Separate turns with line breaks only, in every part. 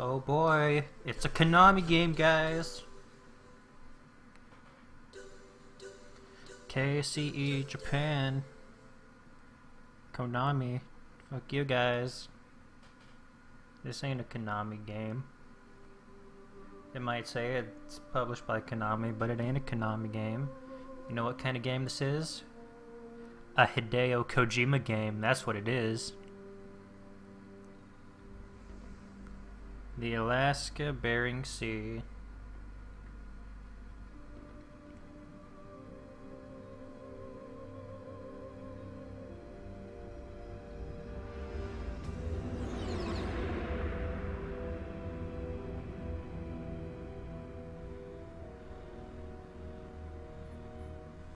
Oh boy, it's a Konami game, guys. KCE Japan. Konami. Fuck you guys. This ain't a Konami game. It might say it's published by Konami, but it ain't a Konami game. You know what kind of game this is? A Hideo Kojima game, that's what it is. The Alaska Bering Sea.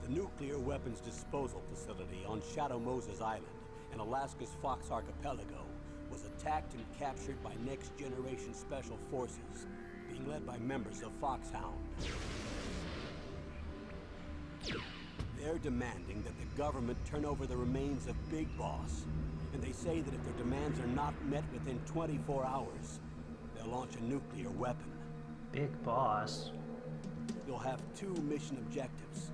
The nuclear weapons disposal facility on Shadow Moses Island in Alaska's Fox Archipelago was attacked and captured by next-generation special forces, being led by members of Foxhound. They're demanding that the government turn over the remains of Big Boss, and they say that if their demands are not met within 24 hours, they'll launch a nuclear weapon.
Big Boss?
You'll have two mission objectives.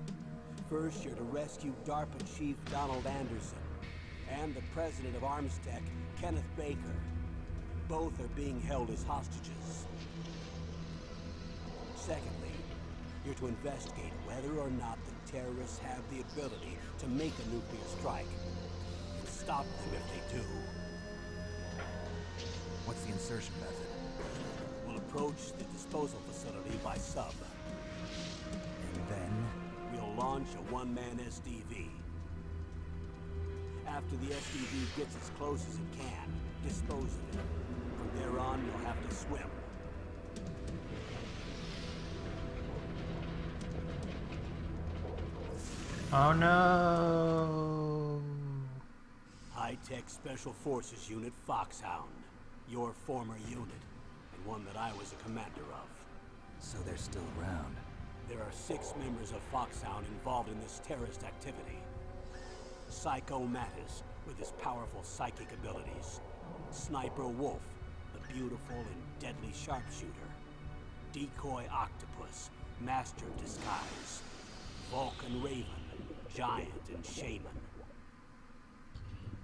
First, you're to rescue DARPA Chief Donald Anderson and the president of Armstech, Kenneth Baker. Both are being held as hostages. Secondly, you're to investigate whether or not the terrorists have the ability to make a nuclear strike and stop them if they do.
What's the insertion method?
We'll approach the disposal facility by sub.
And then?
We'll launch a one-man SDV. After the SDV gets as close as it can, dispose of it. From there on, you'll have to swim.
Oh no!
High-tech Special Forces Unit Foxhound. Your former unit, and one that I was a commander of.
So they're still around.
There are 6 members of Foxhound involved in this terrorist activity. Psycho Mattis, with his powerful psychic abilities. Sniper Wolf, the beautiful and deadly sharpshooter. Decoy Octopus, master of disguise. Vulcan Raven, giant and shaman.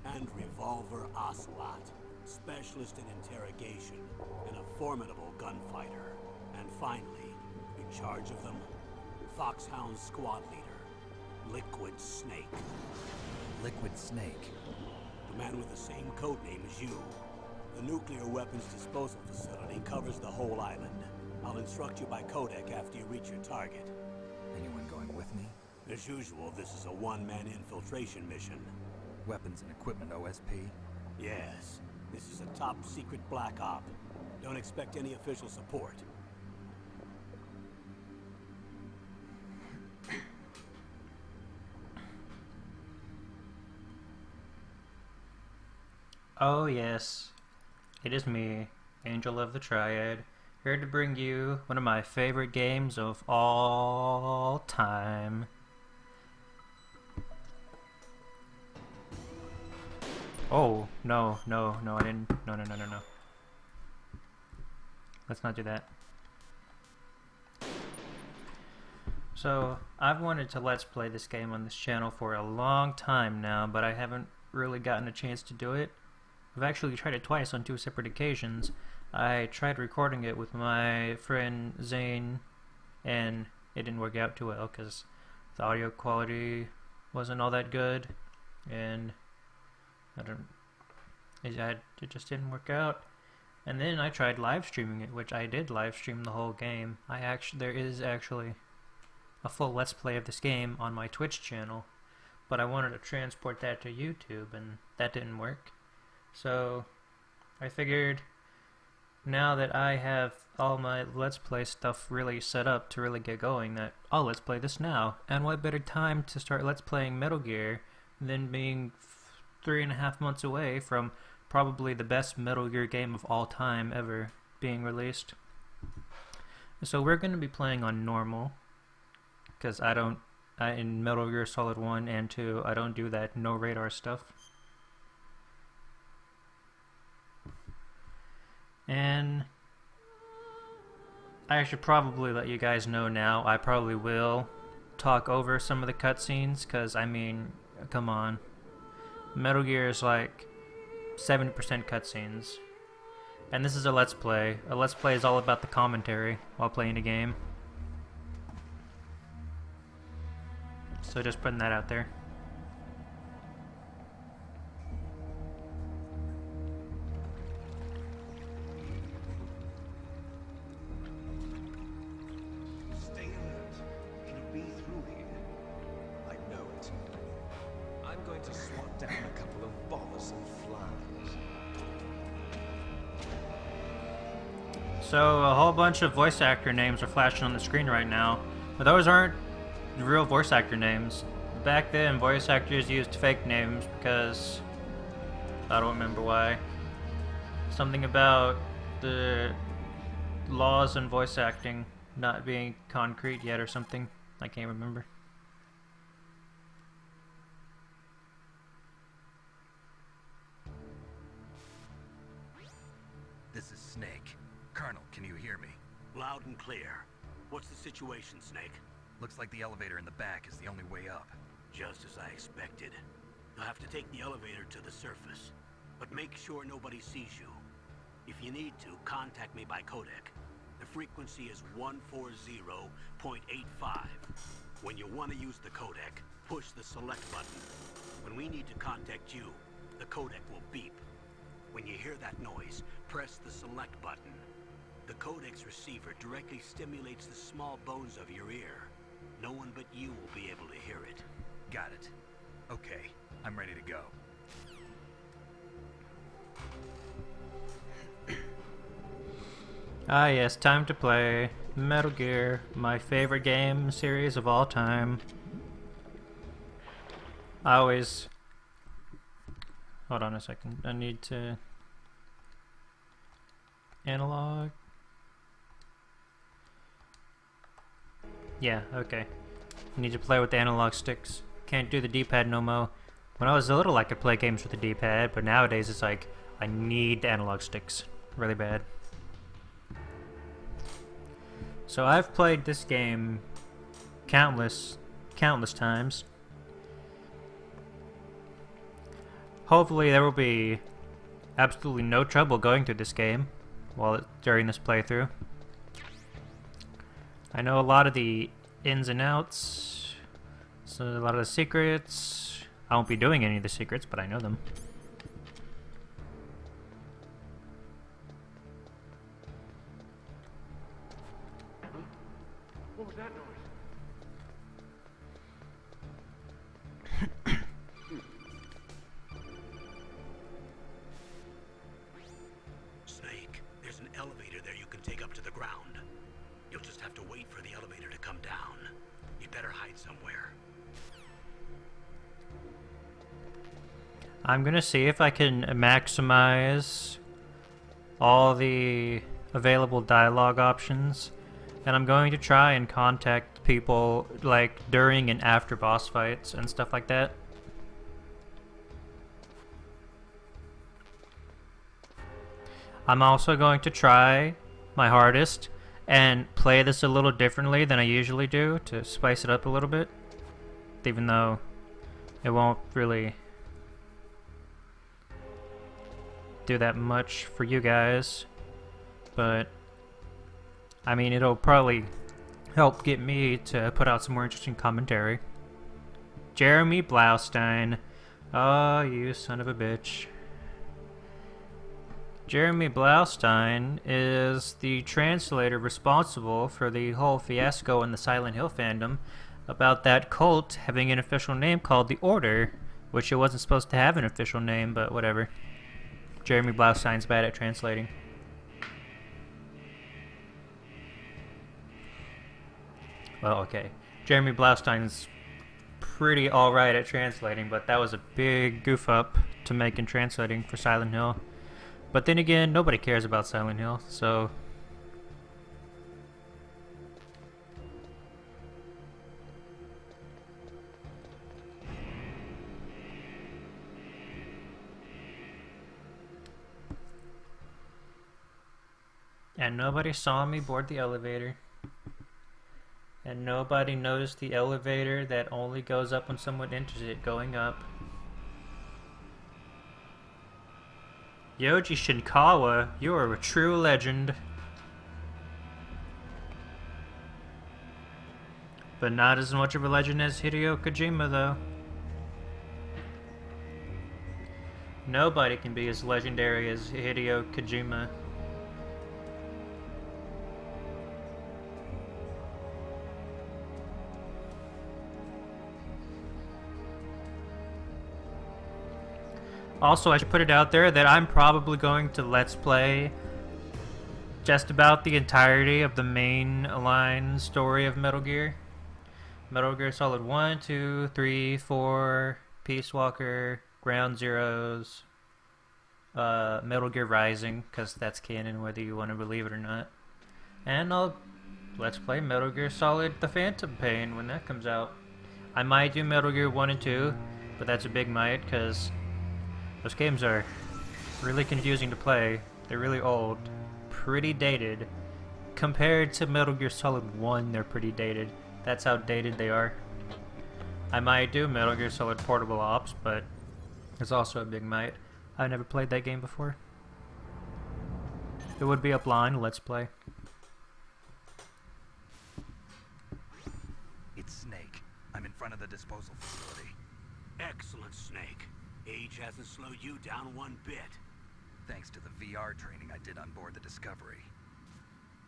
And Revolver Ocelot, specialist in interrogation and a formidable gunfighter. And finally, in charge of them, Foxhound squad leader, Liquid Snake.
Liquid Snake?
The man with the same codename as you. The nuclear weapons disposal facility covers the whole island. I'll instruct you by codec after you reach your target.
Anyone going with me?
As usual, this is a one-man infiltration mission.
Weapons and equipment OSP?
Yes. This is a top-secret black op. Don't expect any official support.
Oh yes, it is me, Angel of the Triad, here to bring you one of my favorite games of all time. Oh, no, I didn't, no. Let's not do that. So, I've wanted to Let's Play this game on this channel for a long time now, but I haven't really gotten a chance to do it. I've actually tried it twice on 2 separate occasions. I tried recording it with my friend Zane, and it didn't work out too well because the audio quality wasn't all that good, and it just didn't work out. And then I tried live streaming it, which I did live stream the whole game. There is actually a full Let's Play of this game on my Twitch channel, but I wanted to transport that to YouTube, and that didn't work. So I figured now that I have all my Let's Play stuff really set up to really get going, that I'll Let's Play this now. And what better time to start Let's Playing Metal Gear than being 3.5 months away from probably the best Metal Gear game of all time ever being released. So we're going to be playing on normal, because in Metal Gear Solid 1 and 2, I don't do that no radar stuff. And I should probably let you guys know now. I probably will talk over some of the cutscenes, because, I mean, come on. Metal Gear is like 70% cutscenes. And this is a Let's Play. A Let's Play is all about the commentary while playing a game. So just putting that out there.
Stay alert. It'll be through here. I know it. I'm going to swat down a couple of bothersome flies.
So a whole bunch of voice actor names are flashing on the screen right now, but those aren't real voice actor names. Back then, voice actors used fake names because I don't remember why. Something about the laws in voice acting not being concrete yet or something. I can't remember.
This is Snake. Colonel, can you hear me?
Loud and clear. What's the situation, Snake?
Looks like the elevator in the back is the only way up.
Just as I expected. You'll have to take the elevator to the surface. But make sure nobody sees you. If you need to, contact me by codec. The frequency is 140.85. When you want to use the codec, push the select button. When we need to contact you, the codec will beep. When you hear that noise, press the select button. The codec's receiver directly stimulates the small bones of your ear. No one but you will be able to hear it.
Got it. Okay, I'm ready to go.
Ah yes, time to play Metal Gear, my favorite game series of all time. I always... Hold on a second, I need to... Analog... Yeah, okay. I need to play with the analog sticks. Can't do the D-pad no more. When I was little I could play games with the D-pad, but nowadays it's like, I need the analog sticks. Really bad. So I've played this game countless times. Hopefully there will be absolutely no trouble going through this game during this playthrough. I know a lot of the ins and outs, so a lot of the secrets. I won't be doing any of the secrets, but I know them.
What was that noise?
Snake, there's an elevator there you can take up to the ground. You'll just have to wait for the elevator to come down. You'd better hide somewhere.
I'm gonna see if I can maximize all the available dialogue options, and I'm going to try and contact people like during and after boss fights and stuff like that. I'm also going to try my hardest and play this a little differently than I usually do to spice it up a little bit, even though it won't really do that much for you guys, but I mean it'll probably help get me to put out some more interesting commentary. Jeremy Blaustein. Oh, you son of a bitch. Jeremy Blaustein is the translator responsible for the whole fiasco in the Silent Hill fandom about that cult having an official name called the Order, which it wasn't supposed to have an official name, but whatever. Jeremy Blaustein's bad at translating. Well, okay. Jeremy Blaustein's pretty alright at translating, but that was a big goof up to make in translating for Silent Hill. But then again, nobody cares about Silent Hill, so... And nobody saw me board the elevator. And nobody noticed the elevator that only goes up when someone enters it going up. Yoji Shinkawa, you are a true legend. But not as much of a legend as Hideo Kojima, though. Nobody can be as legendary as Hideo Kojima. Also, I should put it out there that I'm probably going to Let's Play just about the entirety of the main line story of Metal Gear. Metal Gear Solid 1, 2, 3, 4, Peace Walker, Ground Zeroes, Metal Gear Rising, because that's canon whether you want to believe it or not. And I'll Let's Play Metal Gear Solid The Phantom Pain when that comes out. I might do Metal Gear 1 and 2, but that's a big might, because those games are really confusing to play. They're really old, pretty dated. Compared to Metal Gear Solid 1, they're pretty dated. That's how dated they are. I might do Metal Gear Solid Portable Ops, but it's also a big might. I've never played that game before. It would be a blind Let's Play.
It's Snake. I'm in front of the disposal facility.
Excellent, Snake. Age hasn't slowed you down one bit.
Thanks to the VR training I did on board the Discovery.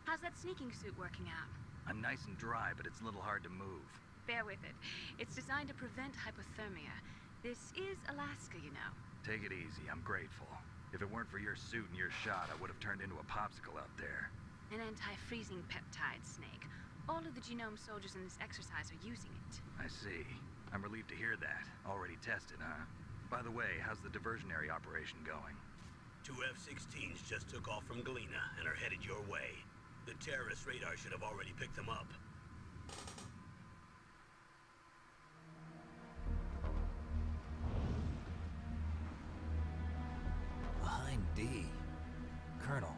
How's that sneaking suit working out?
I'm nice and dry, but it's a little hard to move.
Bear with it. It's designed to prevent hypothermia. This is Alaska, you know.
Take it easy, I'm grateful. If it weren't for your suit and your shot, I would have turned into a popsicle out there.
An anti-freezing peptide, Snake. All of the genome soldiers in this exercise are using it.
I see. I'm relieved to hear that. Already tested, huh? By the way, how's the diversionary operation going?
2 F-16s just took off from Galena and are headed your way. The terrorist radar should have already picked them up.
Behind D. Colonel,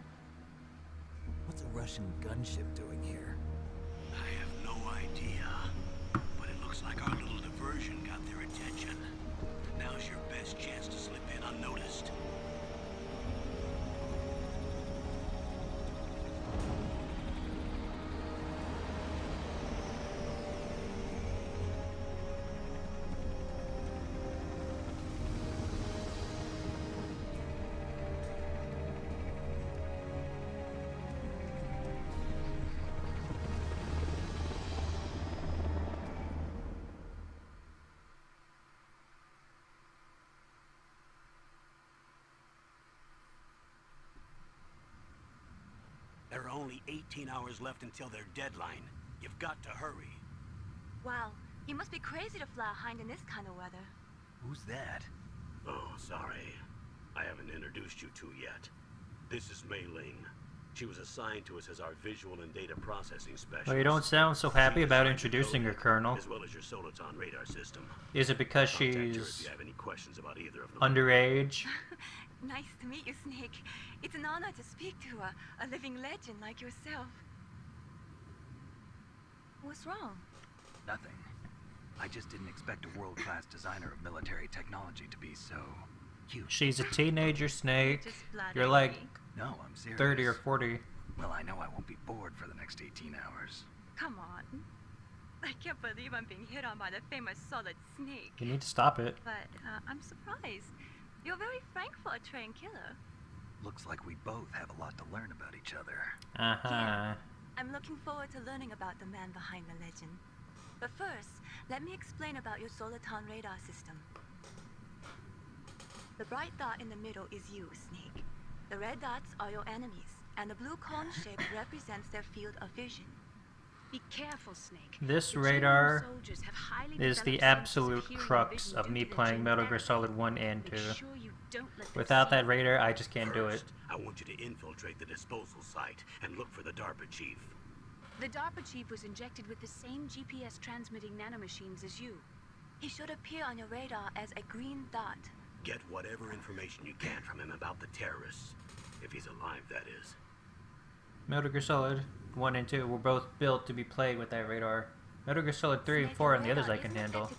what's a Russian gunship doing here?
I have no idea, but it looks like our little diversion got their attention. Now's your best chance to slip in unnoticed. There are only 18 hours left until their deadline. You've got to hurry.
Wow, you must be crazy to fly a hind in this kind of weather.
Who's that?
Oh, sorry. I haven't introduced you to yet. This is Mei Ling. She was assigned to us as our visual and data processing specialist.
Well, you don't sound so happy
She
about
designed the
introducing her,
code,
Colonel.
as well as your Soliton radar system.
Is it because
Contact her if
she's
you have any questions about either of them.
underage?
Nice to meet you, Snake. It's an honor to speak to a living legend like yourself. What's wrong?
Nothing. I just didn't expect a world-class designer of military technology to be so cute.
She's a teenager, Snake.
Just flattered
You're like
me.
No, I'm serious.
30 or 40.
Well, I know I won't be bored for the next 18 hours.
Come on. I can't believe I'm being hit on by the famous Solid Snake.
You need to stop it.
But I'm surprised. You're very frank for a trained killer.
Looks like we both have a lot to learn about each other.
Uh-huh.
I'm looking forward to learning about the man behind the legend. But first, let me explain about your Soliton radar system. The bright dot in the middle is you, Snake. The red dots are your enemies, and the blue cone shape represents their field of vision. Be careful, Snake.
This
The
radar
genome soldiers have highly
is the
developed
absolute
senses of hearing
crux
and
of
vision
me
due to their
playing
gene
Metal Gear
therapy.
Solid 1 and 2.
Make sure you don't let them
Without
see
that
you.
radar, I just can't do it.
First, I want you to infiltrate the disposal site and look for the DARPA chief.
The DARPA chief was injected with the same GPS transmitting nanomachines as you. He should appear on your radar as a green dot.
Get whatever information you can from him about the terrorists. If he's alive, that is.
Metal Gear Solid 1 and 2 were both built to be played with that radar. Metal Gear Solid 3 and 4 and the others I can handle.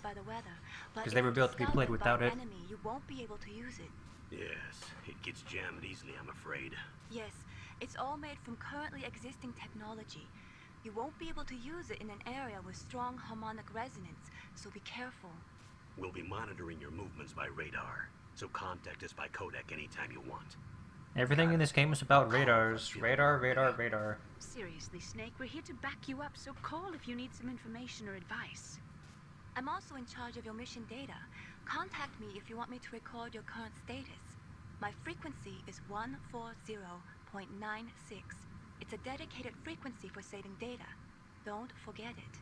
Because they were built to be played without it.
You won't be able to use it.
Yes, it gets jammed easily, I'm afraid.
Yes, it's all made from currently existing technology. You won't be able to use it in an area with strong harmonic resonance, so be careful.
We'll be monitoring your movements by radar, so contact us by codec anytime you want.
Everything in this game is about radars. Radar, radar, radar.
Seriously, Snake, we're here to back you up, so call if you need some information or advice.
I'm also in charge of your mission data. Contact me if you want me to record your current status. My frequency is 140.96. It's a dedicated frequency for saving data. Don't forget it.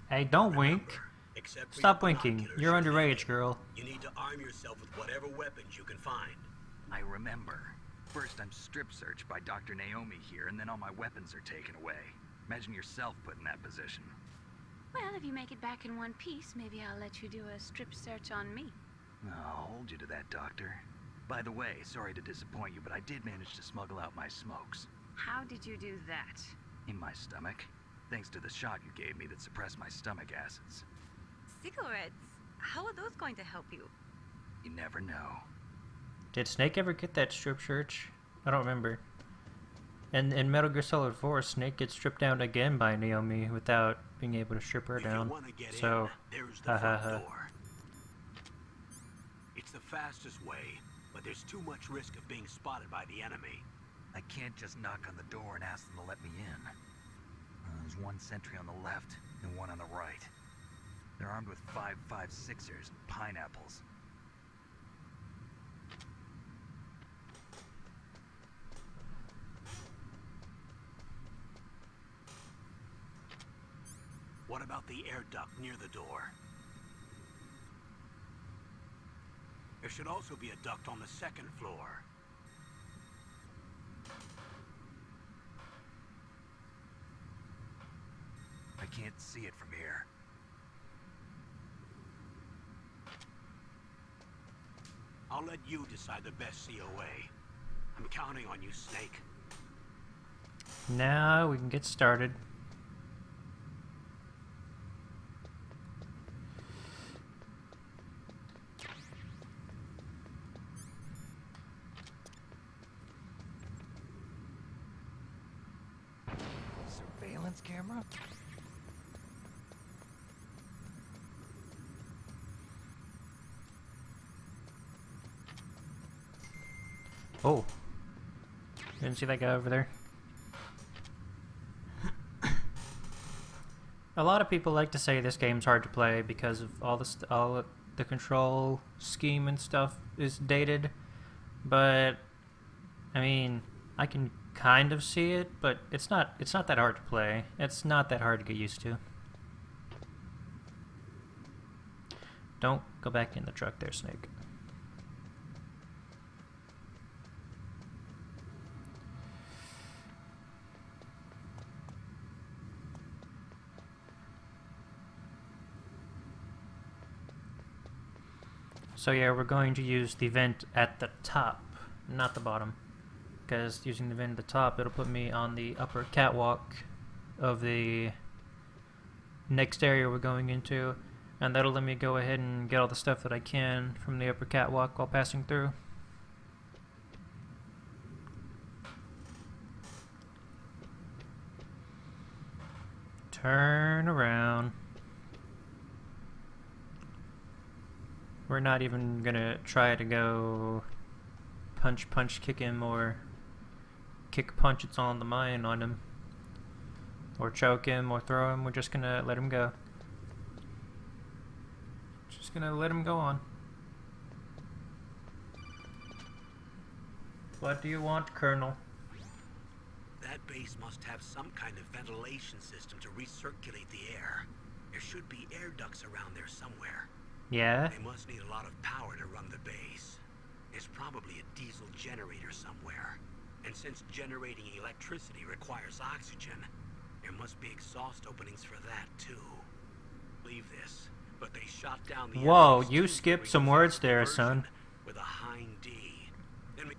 Hey, don't wink.
Except for
Stop
your
winking.
binoculars
You're
and
underage, girl.
You need to arm yourself with whatever weapons you can find.
I remember. First I'm strip searched by Dr. Naomi here, and then all my weapons are taken away. Imagine yourself put in that position.
Well, if you make it back in one piece, maybe I'll let you do a strip search on me.
I'll hold you to that, Doctor. By the way, sorry to disappoint you, but I did manage to smuggle out my smokes.
How did you do that?
In my stomach. Thanks to the shot you gave me that suppressed my stomach acids.
Cigarettes? How are those going to help you?
You never know.
Did Snake ever get that strip search? I don't remember. And in Metal Gear Solid 4, Snake gets stripped down again by Naomi without being able to strip her
If you
down.
want to get
So,
in, there's the front door. It's the fastest way, but there's too much risk of being spotted by the enemy.
I can't just knock on the door and ask them to let me in. There's one sentry on the left and one on the right. They're armed with 5.56ers and pineapples.
What about the air duct near the door? There should also be a duct on the second floor.
I can't see it from here.
I'll let you decide the best COA. I'm counting on you, Snake.
now we can get started.
Surveillance camera?
Oh. Didn't see that guy over there. A lot of people like to say this game's hard to play because of all the control scheme and stuff is dated, but I mean, I can kind of see it, but it's not that hard to play. It's not that hard to get used to. Don't go back in the truck there, Snake. So yeah, we're going to use the vent at the top, not the bottom. Because using the vent at the top, it'll put me on the upper catwalk of the next area we're going into. And that'll let me go ahead and get all the stuff that I can from the upper catwalk while passing through. Turn around. We're not even gonna try to go punch, kick him, or kick punch it's on the mind on him, or choke him, or throw him. We're just gonna let him go. Just gonna let him go on. What do you want, Colonel?
That base must have some kind of ventilation system to recirculate the air. There should be air ducts around there somewhere.
Yeah?
They must need a lot of power to run the base. There's probably a diesel generator somewhere. And since generating electricity requires oxygen, there must be exhaust openings for that too. Believe this, but they shot down the
Whoa,
enemy's
you
two
skipped
during
some
the
words
first
there,
version
son.
With a hind D. Then we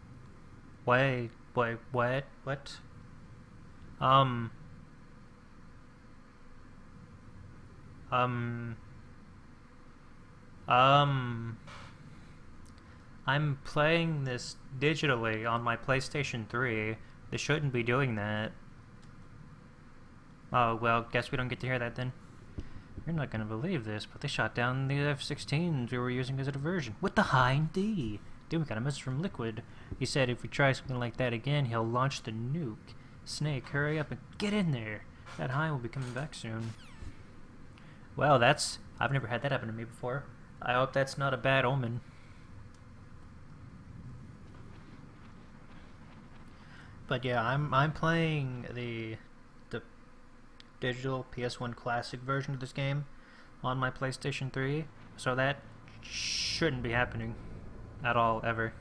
Wait, what? Um, um, I'm playing this digitally on my PlayStation 3. They shouldn't be doing that. Oh, well, guess we don't get to hear that then. You're not gonna believe this, but they shot down the F-16s we were using as a diversion. With the Hind D! Dude, we got a message from Liquid. He said if we try something like that again, he'll launch the nuke. Snake, hurry up and get in there! That Hind will be coming back soon. Well, I've never had that happen to me before. I hope that's not a bad omen. But yeah, I'm playing the digital PS1 classic version of this game on my PlayStation 3, so that shouldn't be happening at all, ever.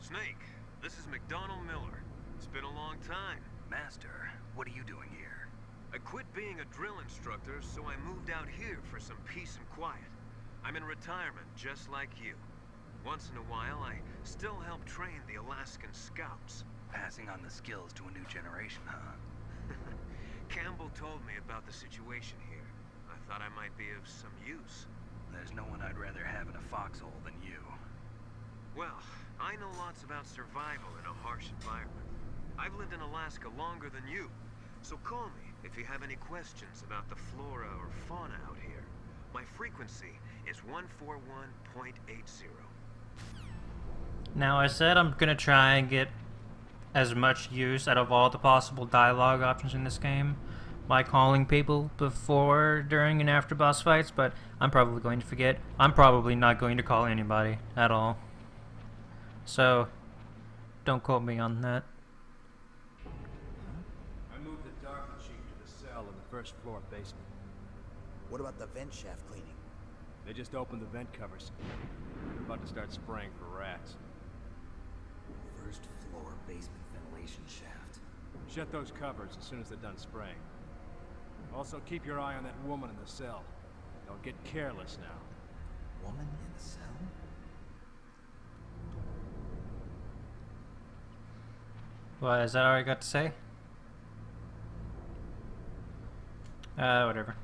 Snake, this is McDonald Miller. It's been a long time.
Master, what are you doing here?
I quit being a drill instructor, so I moved out here for some peace and quiet. I'm in retirement, just like you. Once in a while, I still help train the Alaskan Scouts.
Passing on the skills to a new generation, huh?
Campbell told me about the situation here. I thought I might be of some use.
There's no one I'd rather have in a foxhole than you.
Well, I know lots about survival in a harsh environment. I've lived in Alaska longer than you, so call me if you have any questions about the flora or fauna out here. My frequency is 141.80.
Now, I said I'm gonna try and get as much use out of all the possible dialogue options in this game by calling people before, during, and after boss fights, but I'm probably going to forget. I'm probably not going to call anybody at all. So, don't quote me on that.
I moved the dark machine to the cell in the first floor basement.
What about the vent shaft cleaning?
They just opened the vent covers. They're about to start spraying for rats.
First floor basement ventilation shaft.
Shut those covers as soon as they're done spraying. Also, keep your eye on that woman in the cell. Don't get careless now.
Woman in the cell?
What, is that all I got to say? Whatever.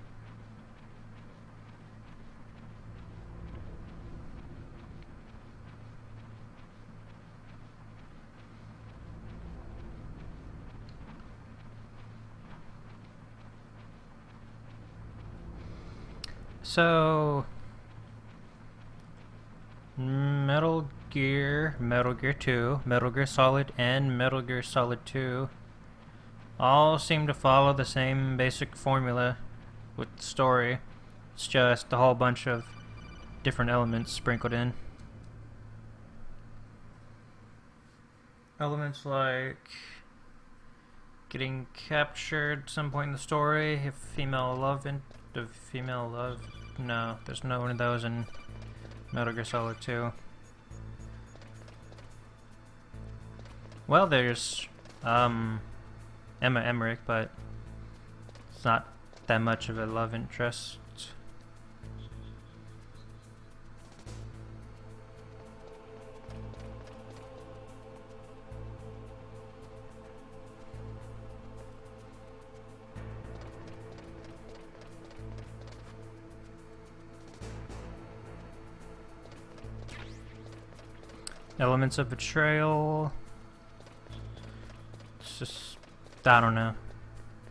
So, Metal Gear 2, Metal Gear Solid, and Metal Gear Solid 2 all seem to follow the same basic formula with the story. It's just a whole bunch of different elements sprinkled in. Elements like getting captured at some point in the story, if female love, no, there's no one of those in Metal Gear Solid 2. Well, there's Emma Emmerich, but it's not that much of a love interest. Elements of betrayal. It's just, I don't know.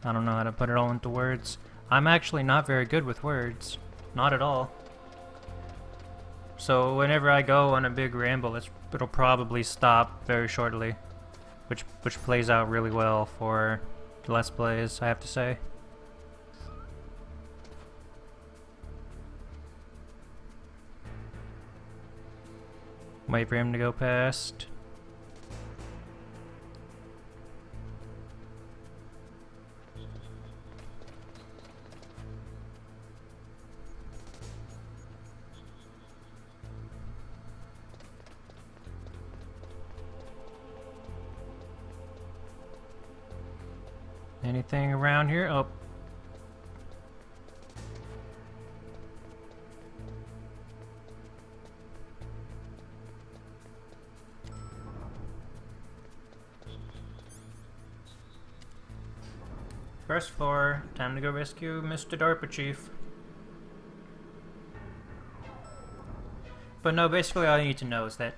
I don't know how to put it all into words. I'm actually not very good with words. Not at all. So whenever I go on a big ramble, it'll probably stop very shortly. Which plays out really well for Let's Plays, I have to say. Wait for him to go past. Anything around here? Oh. First floor. Time to go rescue Mr. DARPA Chief. But no, basically all you need to know is that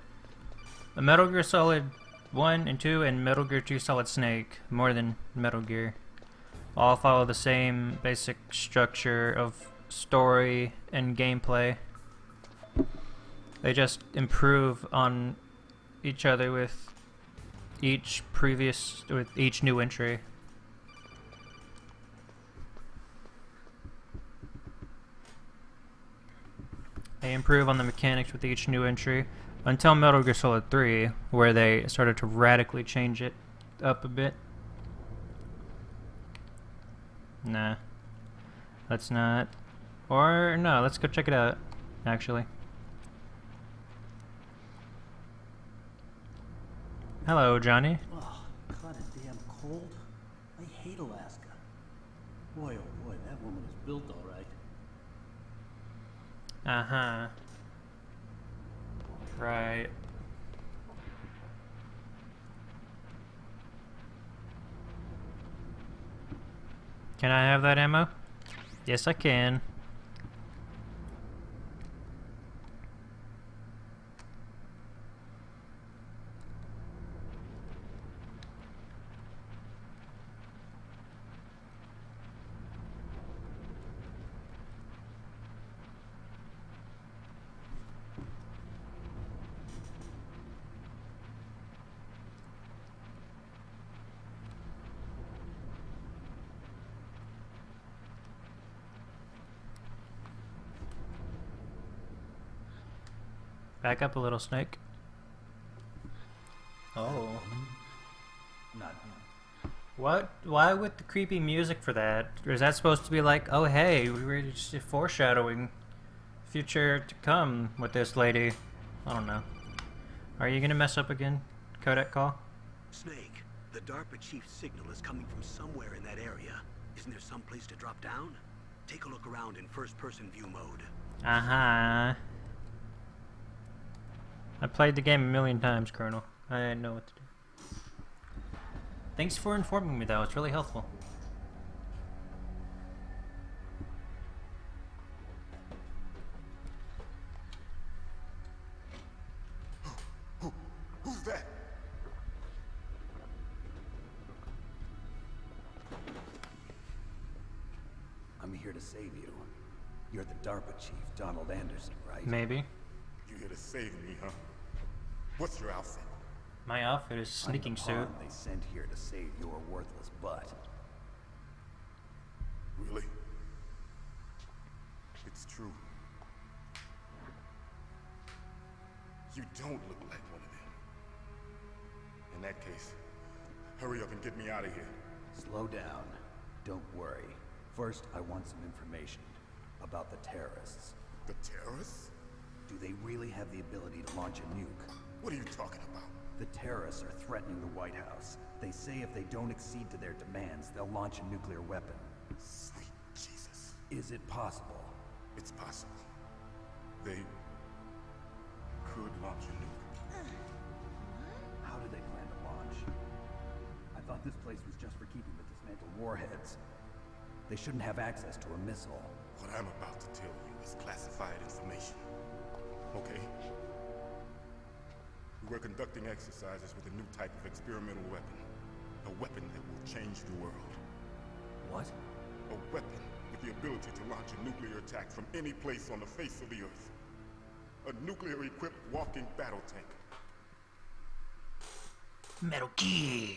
the Metal Gear Solid 1 and 2 and Metal Gear 2 Solid Snake, more than Metal Gear, all follow the same basic structure of story and gameplay. They just improve on each other with each new entry. They improve on the mechanics with each new entry until Metal Gear Solid 3, where they started to radically change it up a bit. Nah. Let's not. Or, no, let's go check it out, actually. Hello, Johnny.
Oh, kinda damn cold. I hate Alaska. Boy, oh boy, that woman is built all right.
Uh-huh. Right. Can I have that ammo? Yes, I can. Back up a little, Snake. Oh.
Not him.
What? Why with the creepy music for that? Or is that supposed to be like, oh hey, we were just foreshadowing future to come with this lady? I don't know. Are you gonna mess up again, Codec Call?
Snake, the DARPA chief's signal is coming from somewhere in that area. Isn't there some place to drop down? Take a look around in first-person view mode.
Uh-huh. I played the game a million times, Colonel. I know what to do. Thanks for informing me, though. It's really helpful.
Who's that?
I'm here to save you. You're the DARPA chief, Donald Anderson, right?
Maybe.
You here to save me, huh? What's your outfit?
My outfit is sneaking
I'm the
suit.
pawn they sent here to save your worthless butt.
Really? It's true. You don't look like one of them. In that case, hurry up and get me out of here.
Slow down. Don't worry. First, I want some information about the terrorists.
The terrorists?
Do they really have the ability to launch a nuke?
What are you talking about?
The terrorists are threatening the White House. They say if they don't accede to their demands, they'll launch a nuclear weapon.
Sweet Jesus.
Is it possible?
It's possible. They could launch a nuke.
How do they plan to launch? I thought this place was just for keeping the dismantled warheads. They shouldn't have access to a missile.
What I'm about to tell you is classified information. Okay? We were conducting exercises with a new type of experimental weapon. A weapon that will change the world.
What?
A weapon with the ability to launch a nuclear attack from any place on the face of the Earth. A nuclear-equipped walking battle tank.
Metal Gear.